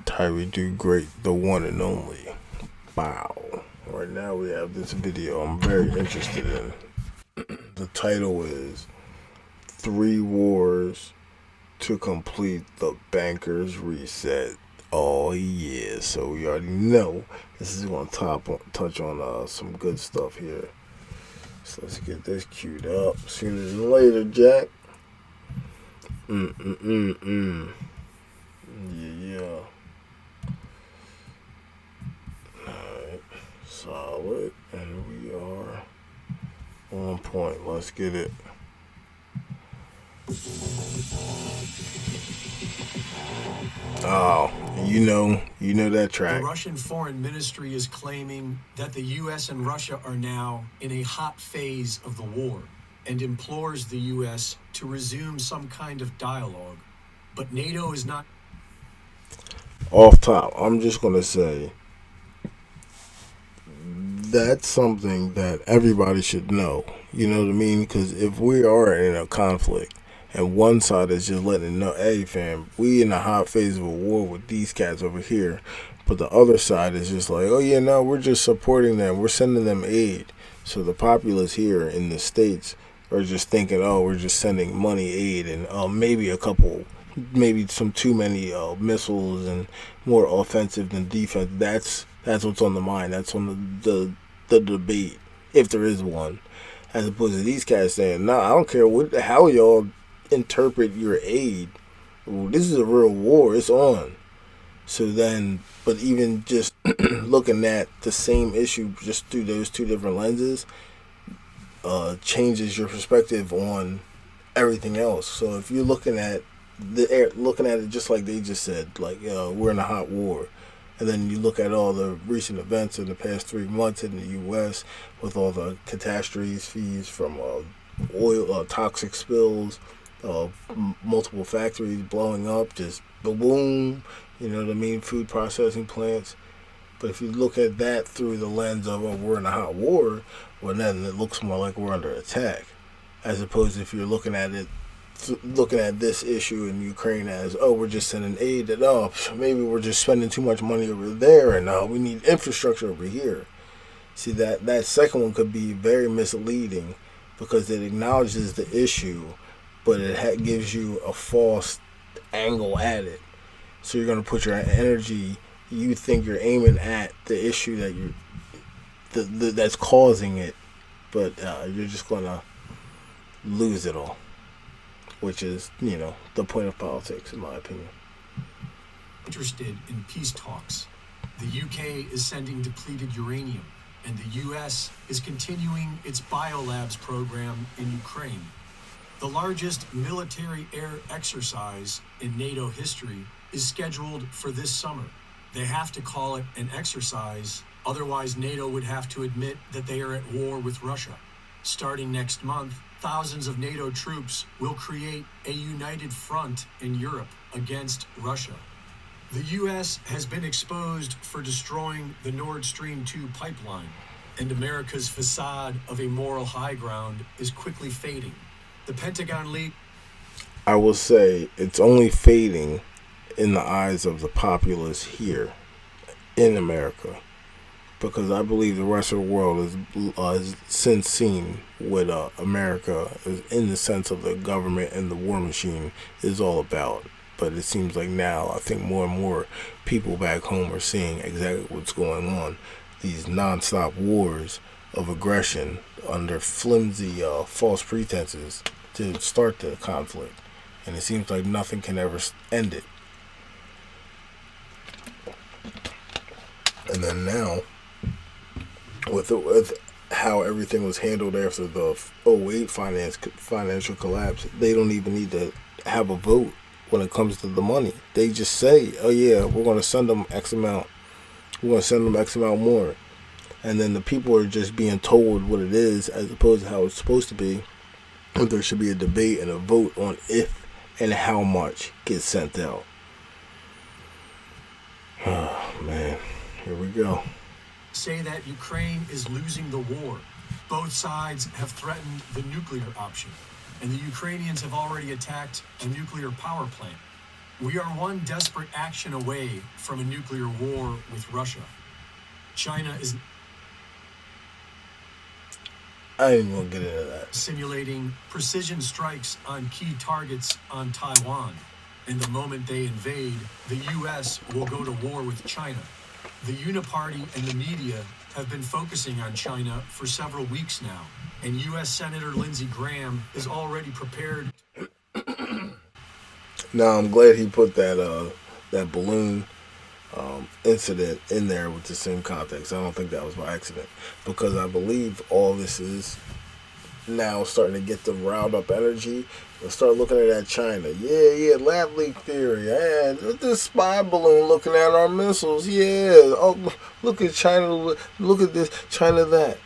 Tyree Do Great, the one and only. Bow. Right now we have this video I'm very interested in. The title is Three Wars to Complete the Bankers Reset. Oh yeah, so we already know this is going to touch on some good stuff here. So let's get this queued up. Sooner than later, Jack. Yeah. Alright. Solid. And we are on point. Let's get it. Oh, you know that track. The Russian Foreign Ministry is claiming that the U.S. and Russia are now in a hot phase of the war and implores the U.S. to resume some kind of dialogue. But NATO is not. Off top, I'm just going to say that's something that everybody should know. You know what I mean? Because if we are in a conflict and one side is just letting it know, hey fam, we in a hot phase of a war with these cats over here, but the other side is just like, oh yeah, no, we're just supporting them, we're sending them aid. So the populace here in the States are just thinking, oh, we're just sending money aid and maybe some too many missiles and more offensive than defense. That's what's on the mind. That's on the debate, if there is one, as opposed to these cats saying, nah, I don't care how y'all interpret your aid. This is a real war. It's on. So then, but even just looking at the same issue just through those two different lenses changes your perspective on everything else. So if you're looking at it just like they just said, like we're in a hot war, and then you look at all the recent events in the past 3 months in the U.S. with all the catastrophes from oil, toxic spills, multiple factories blowing up, just boom, you know what I mean, food processing plants. But if you look at that through the lens of, oh, we're in a hot war, well, then it looks more like we're under attack, as opposed to if you're looking at this issue in Ukraine as, oh, we're just sending aid, and oh, maybe we're just spending too much money over there, and we need infrastructure over here. See, that second one could be very misleading because it acknowledges the issue, but it gives you a false angle at it. So you're going to put your energy, you think you're aiming at the issue that's causing it, but you're just going to lose it all, which is, the point of politics, in my opinion. Interested in peace talks. The UK is sending depleted uranium, and the US is continuing its biolabs program in Ukraine. The largest military air exercise in NATO history is scheduled for this summer. They have to call it an exercise, otherwise NATO would have to admit that they are at war with Russia. Starting next month, thousands of NATO troops will create a united front in Europe against Russia. The U.S. has been exposed for destroying the Nord Stream 2 pipeline, and America's facade of a moral high ground is quickly fading. The Pentagon leak. I will say it's only fading in the eyes of the populace here in America, because I believe the rest of the world has since seen what America, in the sense of the government and the war machine, is all about. But it seems like now, I think more and more people back home are seeing exactly what's going on. These nonstop wars of aggression under flimsy, false pretenses to start the conflict. And it seems like nothing can ever end it. And then now, with how everything was handled after the 2008 financial collapse, they don't even need to have a vote when it comes to the money. They just say, oh yeah, we're going to send them X amount. We're going to send them X amount more. And then the people are just being told what it is as opposed to how it's supposed to be. There should be a debate and a vote on if and how much gets sent out. Oh, man. Here we go. Say that Ukraine is losing the war. Both sides have threatened the nuclear option, and the Ukrainians have already attacked a nuclear power plant. We are one desperate action away from a nuclear war with Russia. China is I ain't even gonna get into that. simulating precision strikes on key targets on Taiwan. And the moment they invade, the U.S. will go to war with China. The Uniparty and the media have been focusing on China for several weeks now, and U.S. Senator Lindsey Graham is already prepared. Now I'm glad he put that balloon incident in there with the same context. I don't think that was by accident, because I believe all this is now starting to get them riled up energy. Let's start looking at that China. Yeah, lab leak theory. Yeah, this spy balloon looking at our missiles. Yeah, oh, look at China. Look at this, China that.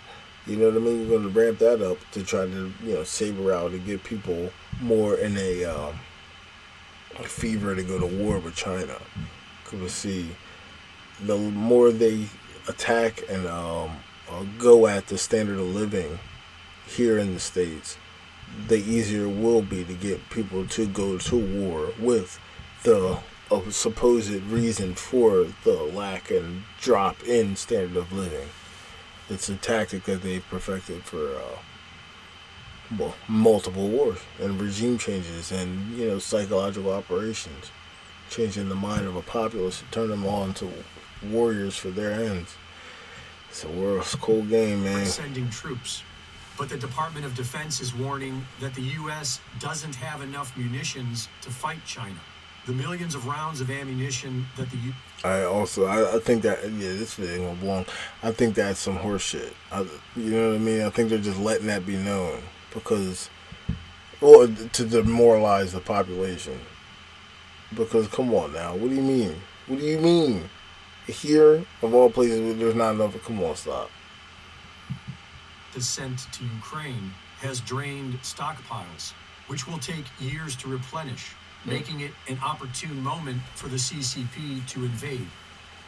You know what I mean? You're going to ramp that up to try to, saber out and get people more in a fever to go to war with China. Because we see, the more they attack and go at the standard of living here in the States, the easier it will be to get people to go to war with the supposed reason for the lack and drop in standard of living. It's a tactic that they've perfected for multiple wars and regime changes and psychological operations, changing the mind of a populace to turn them all into warriors for their ends. It's a cool game, man. Sending troops. But the Department of Defense is warning that the U.S. doesn't have enough munitions to fight China. The millions of rounds of ammunition that the I think that, this video ain't gonna belong. I think that's some horse shit. You know what I mean? I think they're just letting that be known because, to demoralize the population. Because, come on now, what do you mean? What do you mean? Here, of all places, there's not enough. Come on, stop. Sent to Ukraine has drained stockpiles, which will take years to replenish, making it an opportune moment for the CCP to invade.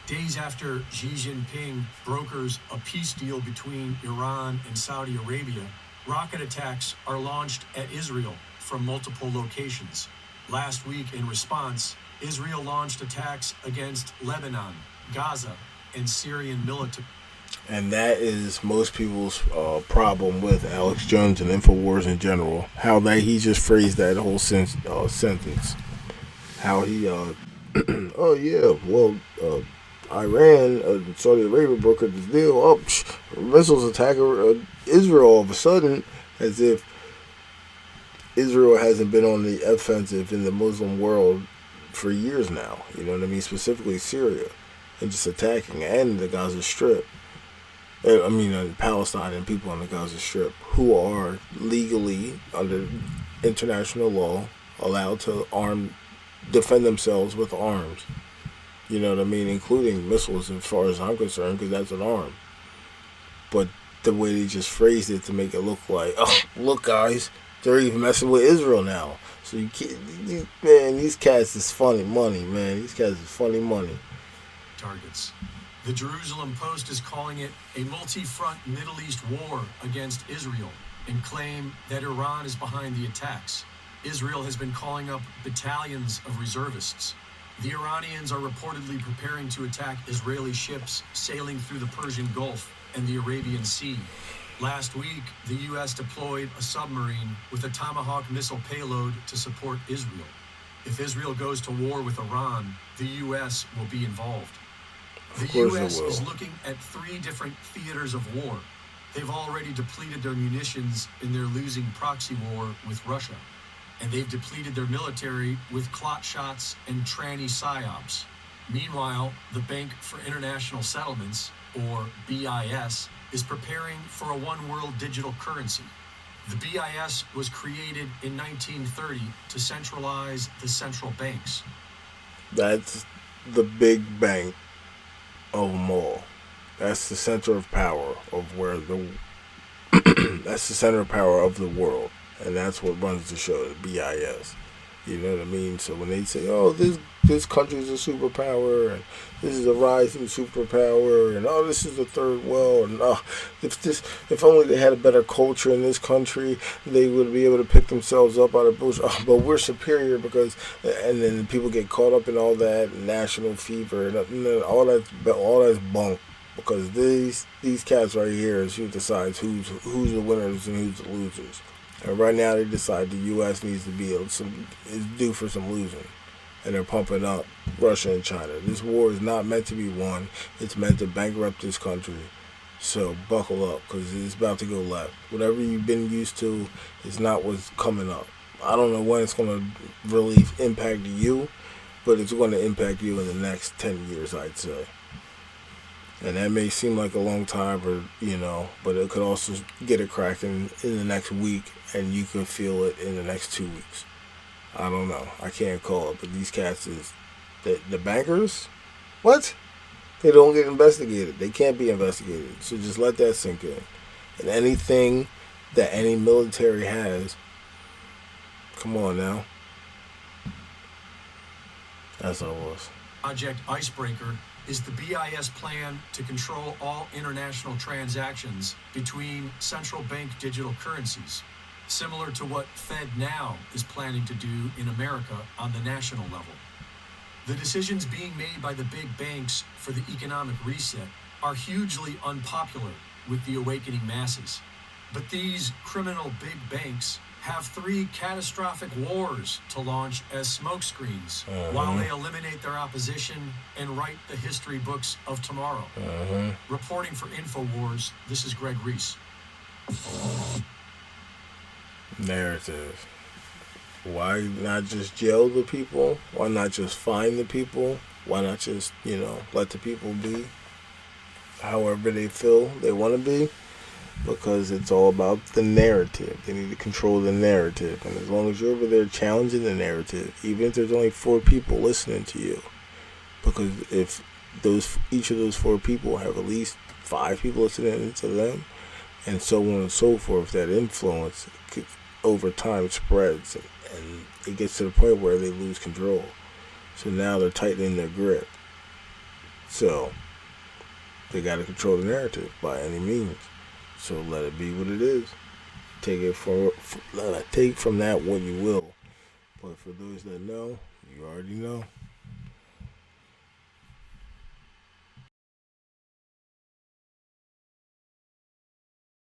Days after Xi Jinping brokers a peace deal between Iran and Saudi Arabia, rocket attacks are launched at Israel from multiple locations. Last week, in response, Israel launched attacks against Lebanon, Gaza, and Syrian military. And that is most people's problem with Alex Jones and InfoWars in general. How he just phrased that whole sentence. How he, Iran and Saudi Arabia brokered this deal. Missiles attack Israel all of a sudden, as if Israel hasn't been on the offensive in the Muslim world for years now. You know what I mean? Specifically Syria. And just attacking, and the Gaza Strip. Palestine and people on the Gaza Strip who are legally, under international law, allowed to defend themselves with arms. You know what I mean? Including missiles, as far as I'm concerned, because that's an arm. But the way they just phrased it to make it look like, look, guys, they're even messing with Israel now. So you can't, man, these cats is funny money, man. These cats is funny money. Targets. The Jerusalem Post is calling it a multi-front Middle East war against Israel and claim that Iran is behind the attacks. Israel has been calling up battalions of reservists. The Iranians are reportedly preparing to attack Israeli ships sailing through the Persian Gulf and the Arabian Sea. Last week, the U.S. deployed a submarine with a Tomahawk missile payload to support Israel. If Israel goes to war with Iran, the U.S. will be involved. The U.S. is looking at 3 different theaters of war. They've already depleted their munitions in their losing proxy war with Russia. And they've depleted their military with clot shots and tranny psyops. Meanwhile, the Bank for International Settlements, or BIS, is preparing for a one-world digital currency. The BIS was created in 1930 to centralize the central banks. That's the big bank of them all. That's the center of power of where that's the center of power of the world, and that's what runs the show, the BIS. You know what I mean? So when they say, "Oh, this country's a superpower," and this is a rising superpower, and "Oh, this is the third world," and "Oh, if only they had a better culture in this country, they would be able to pick themselves up out of bullshit." Oh, but we're superior because, and then people get caught up in all that national fever and all that's bunk. Because these cats right here is who decides who's the winners and who's the losers. And right now they decide the U.S. needs to be is due for some losing, and they're pumping up Russia and China. This war is not meant to be won. It's meant to bankrupt this country. So buckle up, because it's about to go left. Whatever you've been used to is not what's coming up. I don't know when it's going to really impact you, but it's going to impact you in the next 10 years, I'd say. And that may seem like a long time, but it could also get it cracking in the next week, and you can feel it in the next 2 weeks. I don't know. I can't call it, but these cats is the bankers. What? They don't get investigated. They can't be investigated. So just let that sink in. And anything that any military has, come on now. That's all it was. Project Icebreaker is the BIS plan to control all international transactions between central bank digital currencies, similar to what FedNow is planning to do in America on the national level. The decisions being made by the big banks for the economic reset are hugely unpopular with the awakening masses. But these criminal big banks have 3 catastrophic wars to launch as smokescreens while they eliminate their opposition and write the history books of tomorrow. Reporting for InfoWars, this is Greg Reese. Narrative. Why not just jail the people? Why not just fine the people? Why not just, let the people be however they feel they want to be? Because it's all about the narrative. They need to control the narrative. And as long as you're over there challenging the narrative, even if there's only 4 people listening to you, because if each of those 4 people have at least 5 people listening to them, and so on and so forth, that influence over time spreads, and it gets to the point where they lose control. So now they're tightening their grip. So they got to control the narrative by any means. So let it be what it is. Take from that what you will. But for those that know, you already know.